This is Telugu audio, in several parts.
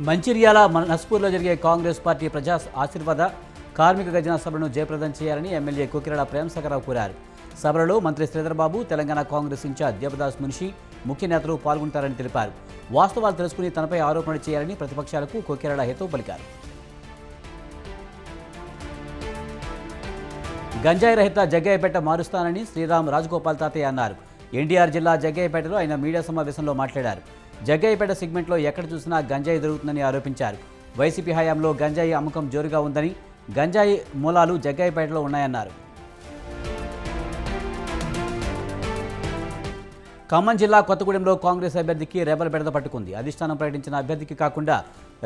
మంచిర్యాల నస్పూర్లో జరిగే కాంగ్రెస్ పార్టీ ప్రజా ఆశీర్వాద కార్మిక గజన సభను జయప్రదం చేయాలని ఎమ్మెల్యే కోకిరాల ప్రేమసాగరరావు కోరారు. సభలో మంత్రి శ్రీధర్బాబు, తెలంగాణ కాంగ్రెస్ ఇన్ఛార్జ్ దేవదాస్ మున్షి ముఖ్య నేతలు పాల్గొంటారని తెలిపారు. వాస్తవాలు తెలుసుకుని తనపై ఆరోపణలు చేయాలని ప్రతిపక్షాలకు కోకిరాల హితవు పలికారు. గంజాయి రహిత జగ్గయ్యపేట మారుస్తానని శ్రీరామ్ రాజగోపాల్ తాతయ్య అన్నారు. ఎన్టీఆర్ జిల్లా జగ్గయ్యపేటలో ఆయన మీడియా సమావేశంలో మాట్లాడారు. జగ్గయ్యపేట సెగ్మెంట్లో ఎక్కడ చూసినా గంజాయి దొరుకుతుందని ఆరోపించారు. వైసీపీ హయాంలో గంజాయి అమ్మకం జోరుగా ఉందని, గంజాయి మూలాలు జగ్గయ్యపేటలో ఉన్నాయన్నారు. ఖమ్మం జిల్లా కొత్తగూడెంలో కాంగ్రెస్ అభ్యర్థికి రెబల్ బెడద పట్టుకుంది. అధిష్టానం ప్రకటించిన అభ్యర్థికి కాకుండా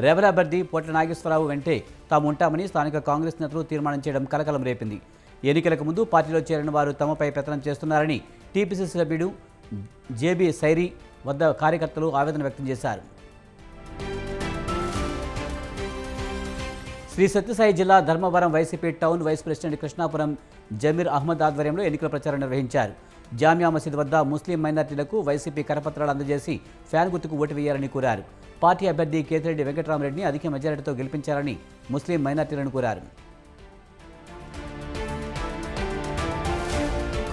రెబల్ అభ్యర్థి పొట్ల నాగేశ్వరరావు వెంటే తాము ఉంటామని స్థానిక కాంగ్రెస్ నేతలు తీర్మానం చేయడం కలకలం రేపింది. ఎన్నికలకు ముందు పార్టీలో చేరిన వారు తమపై పెత్తనం చేస్తున్నారని టీపీసీసీ సభ్యుడు జేబీ సైరీ వద్ద కార్యకర్తలు ఆవేదన వ్యక్తం చేశారు. శ్రీ సత్యసాయి జిల్లా Dharmavaram YCP town vice president Krishnapuram Zameer Ahmed ఆధ్వర్యంలో ఎన్నికల ప్రచారం నిర్వహించారు. జామియా మసీద్ వద్ద ముస్లిం మైనార్టీలకు వైసీపీ కరపత్రాలు అందజేసి ఫ్యాన్ గుర్తుకు ఓటు వేయాలని కోరారు. పార్టీ అభ్యర్థి కేతిరెడ్డి వెంకటరామరెడ్డిని అధిక మెజారిటీతో గెలిపించాలని ముస్లిం మైనార్టీలను కోరారు.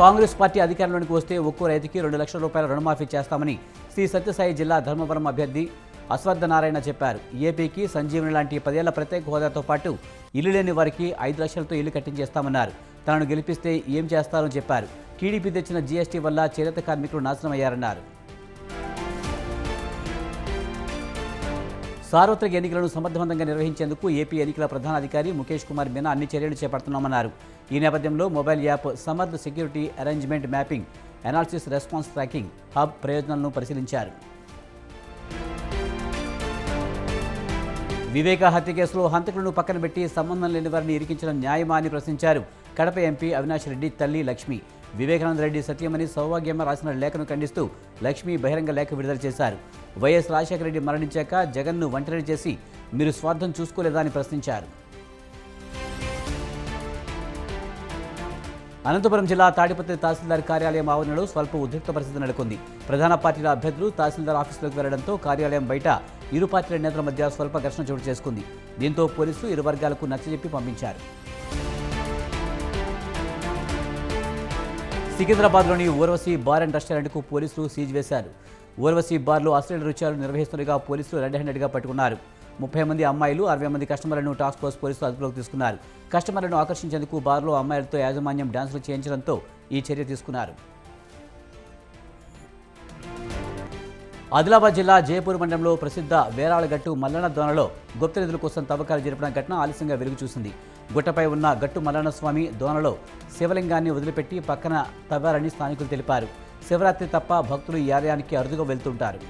కాంగ్రెస్ పార్టీ అధికారంలోకి వస్తే ఒక్కో రైతుకి 2 లక్షల రూపాయల రుణమాఫీ చేస్తామని శ్రీ సత్యసాయి జిల్లా ధర్మవరం అభ్యర్థి అశ్వత్థనారాయణ చెప్పారు. ఏపీకి సంజీవని లాంటి 10 ఏళ్ల ప్రత్యేక హోదాతో పాటు ఇల్లు లేని వారికి 5 లక్షలతో ఇల్లు కట్టించేస్తామన్నారు. తనను గెలిపిస్తే ఏం చేస్తారని చెప్పారు. టీడీపీ తెచ్చిన జీఎస్టీ వల్ల చేనేత కార్మికులు నాశనమయ్యారన్నారు. సార్వత్రిక ఎన్నికలను సమర్థవంతంగా నిర్వహించేందుకు ఏపీ ఎన్నికల ప్రధాన అధికారి ముఖేష్ కుమార్ మీనా అన్ని చర్యలు చేపడుతున్నామన్నారు. ఈ నేపథ్యంలో mobile app Samarth security arrangement mapping analysis response tracking hub ప్రయోజనాలను పరిశీలించారు. వివేక హత్య కేసులో హంతకులను పక్కన పెట్టి సంబంధం లేని వారిని ఇరికించడం న్యాయమా అని ప్రశ్నించారు కడప ఎంపీ అవినాష్ రెడ్డి తల్లి లక్ష్మి. వివేకానంద రెడ్డి సత్యమని సౌభాగ్యమ్మ రాసిన లేఖను ఖండిస్తూ లక్ష్మి బహిరంగ లేఖ విడుదల చేశారు. వైఎస్ రాజశేఖర రెడ్డి మరణించాక జగన్ను ఒంటరి చేసి మీరు స్వార్థం చూసుకోలేదా అని ప్రశ్నించారు. అనంతపురం జిల్లా తాడిపత్రి తహసీల్దార్ కార్యాలయం ఆవరణలో స్వల్ప ఉద్రిక్త పరిస్థితి నెలకొంది. ప్రధాన పార్టీల అభ్యర్థులు తహసీల్దార్ ఆఫీసులోకి వెళ్లడంతో కార్యాలయం బయట ఇరు పార్టీల నేతల మధ్య స్వల్ప ఘర్షణ చోటు చేసుకుంది. దీంతో పోలీసులు ఇరు వర్గాలకు నచ్చజెప్పి పంపించారు. సికింద్రాబాద్లోని ఊర్వశి బార్ అండ్ రెస్టారెంట్కు పోలీసులు సీజ్ వేశారు. ఊర్వశి బార్లో అశ్లీల రుచాలు నిర్వహిస్తుండగా పోలీసులు రెడ్ హ్యాండెడ్గా పట్టుకున్నారు. 30 మంది అమ్మాయిలు, 60 మంది కస్టమర్లను టాస్క్ ఫోర్స్ పోలీసులు అదుపులోకి తీసుకున్నారు. కస్టమర్లను ఆకర్షించేందుకు బార్లో అమ్మాయిలతో యాజమాన్యం డాన్సులు చేయించడంతో ఈ చర్య తీసుకున్నారు. ఆదిలాబాద్ జిల్లా జయపూర్ మండలంలో ప్రసిద్ధ వేరాళగట్టు మల్లన్న దోనలో గుప్త నిధుల కోసం తవ్వకాలు జరిపిన ఘటన ఆలస్యంగా వెలుగు చూసింది. గుట్టపై ఉన్న గట్టు మల్లన్న స్వామి దోనలో శివలింగాన్ని వదిలిపెట్టి పక్కన తవ్వారని స్థానికులు తెలిపారు. శివరాత్రి తప్ప భక్తులు ఈ ఆలయానికి అరుదుగా వెళ్తుంటారు.